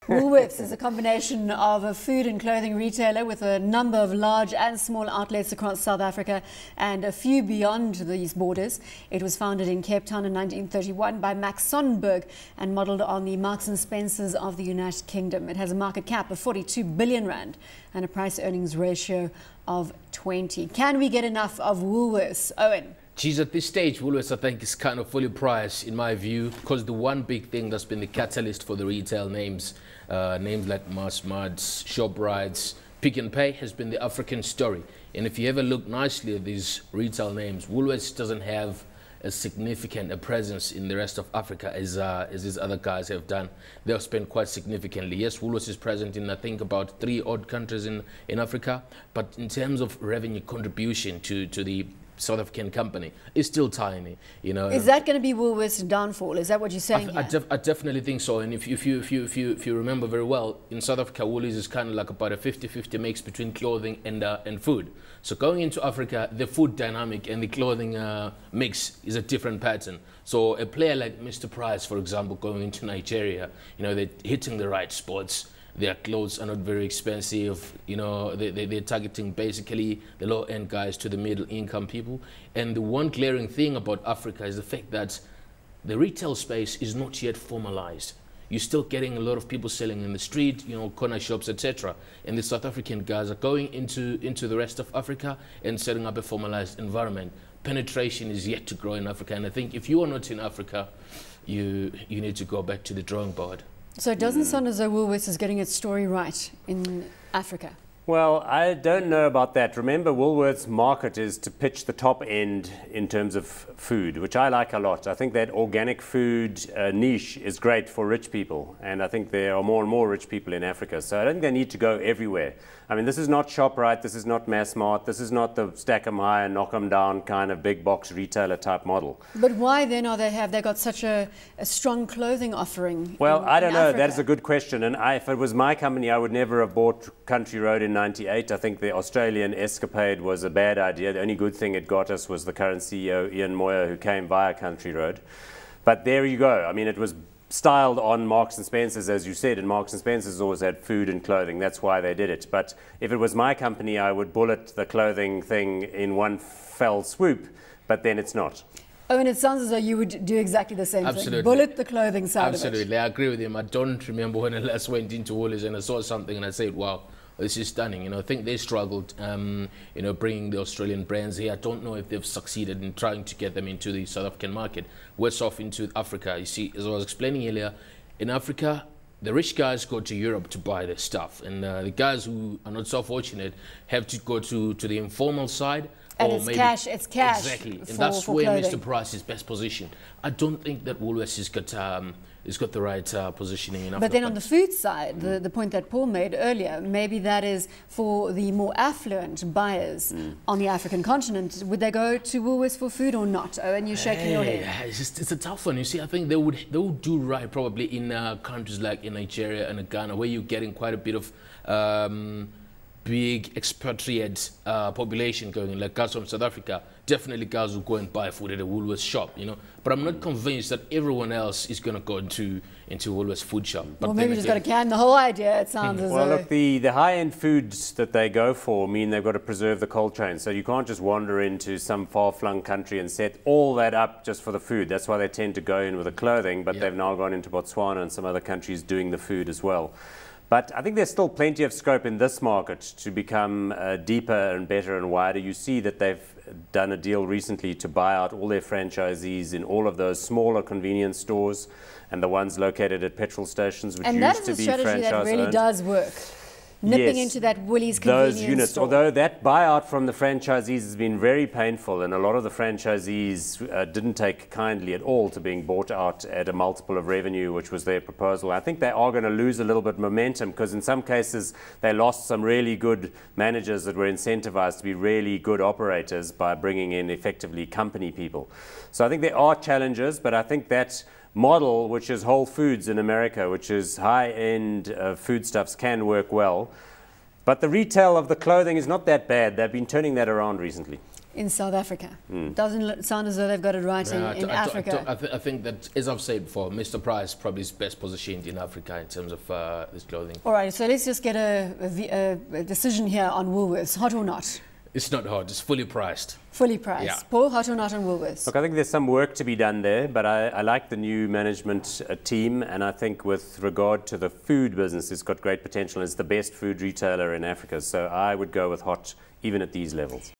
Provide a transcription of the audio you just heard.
Woolworths is a combination of a food and clothing retailer with a number of large and small outlets across South Africa and a few beyond these borders. It was founded in Cape Town in 1931 by Max Sonnenberg and modelled on the Marks and Spencers of the United Kingdom. It has a market cap of 42 billion rand and a price-earnings ratio of 20. Can we get enough of Woolworths? Owen? Geez, at this stage, Woolworths, I think, is kind of fully priced, in my view, because the one big thing that's been the catalyst for the retail names like Massmarts, Shoprites, Pick n Pay, has been the African story. And if you ever look nicely at these retail names, Woolworths doesn't have as significant a presence in the rest of Africa as these other guys have done. They've spent quite significantly. Yes, Woolworths is present in, I think, about 3 odd countries in Africa, but in terms of revenue contribution to the South African company, is still tiny, you know. Is that going to be Woolworths' downfall? Is that what you're saying? I definitely think so. And if you remember very well, in South Africa, Woolies is kind of like about a 50-50 mix between clothing and food. So going into Africa, the food dynamic and the clothing mix is a different pattern. So a player like Mr. Price, for example, going into Nigeria, you know, they're hitting the right spots. Their clothes are not very expensive, you know, they're targeting basically the low-end guys to the middle-income people. And the one glaring thing about Africa is the fact that the retail space is not yet formalized. You're still getting a lot of people selling in the street, you know, corner shops, etc. And the South African guys are going into the rest of Africa and setting up a formalized environment. Penetration is yet to grow in Africa. And I think if you are not in Africa, you need to go back to the drawing board. So it doesn't sound as though Woolworths is getting its story right in Africa. Well, I don't know about that. Remember, Woolworths' market is to pitch the top end in terms of food, which I like a lot. I think that organic food niche is great for rich people, and I think there are more and more rich people in Africa. So I don't think they need to go everywhere. I mean, this is not ShopRite, this is not Massmart, this is not the stack 'em high and knock 'em down kind of big box retailer type model. But why then have they got such a strong clothing offering? Well, I don't know. Africa? That is a good question. And if it was my company, I would never have bought Country Road in '98. I think the Australian escapade was a bad idea. The only good thing it got us was the current CEO, Ian Moyer, who came via Country Road. But there you go. I mean, it was styled on Marks and Spencers, as you said, and Marks and Spencers always had food and clothing. That's why they did it. But if it was my company, I would bullet the clothing thing in one fell swoop, but then it's not. Oh, and it sounds as though you would do exactly the same Absolutely. thing. Bullet the clothing side Absolutely. of it. I agree with him. I don't remember when I last went into Woolies and I saw something and I said, wow, this is stunning. You know, I think they struggled, you know, bringing the Australian brands here. I don't know if they've succeeded in trying to get them into the South African market. Worse off into Africa. You see, as I was explaining earlier, in Africa, the rich guys go to Europe to buy their stuff. And the guys who are not so fortunate have to go to the informal side. And it's cash. Exactly. And that's where clothing. Mr. Price is best positioned. I don't think that Woolworths has got the right positioning enough. But then on the food side, the point that Paul made earlier, maybe that is for the more affluent buyers on the African continent. Would they go to Woolworths for food or not? Oh, and you're shaking your head. It's a tough one. You see, I think they would do right probably in countries like in Nigeria and Ghana, where you're getting quite a bit of big expatriate population going in, like guys from South Africa. Definitely guys will go and buy food at a Woolworths shop, you know. But I'm not convinced that everyone else is going to go into Woolworths food shop. But well, maybe you just got to can the whole idea, it sounds as though. Well, look, the high-end foods that they go for mean they've got to preserve the cold chain. So you can't just wander into some far-flung country and set all that up just for the food. That's why they tend to go in with the clothing, but they've now gone into Botswana and some other countries doing the food as well. But I think there's still plenty of scope in this market to become deeper and better and wider. You see that they've done a deal recently to buy out all their franchisees in all of those smaller convenience stores and the ones located at petrol stations, which used to be franchise-owned. And that is a strategy that really does work. Nipping into that Woolies convenience those units, store. Although that buyout from the franchisees has been very painful, and a lot of the franchisees didn't take kindly at all to being bought out at a multiple of revenue, which was their proposal. I think they are going to lose a little bit of momentum because in some cases they lost some really good managers that were incentivized to be really good operators by bringing in effectively company people. So I think there are challenges, but I think that model, which is Whole Foods in America, which is high-end foodstuffs, can work well. But the retail of the clothing is not that bad. They've been turning that around recently. in South Africa. Doesn't sound as though they've got it right in Africa. I think that, as I've said before, Mr. Price probably is best positioned in Africa in terms of this clothing. All right, so let's just get a decision here on Woolworths, hot or not? It's not hot, it's fully priced. Fully priced. Yeah. Paul, hot or not on Woolworths? Look, I think there's some work to be done there, but I like the new management team, and I think with regard to the food business, it's got great potential. It's the best food retailer in Africa, so I would go with hot even at these levels.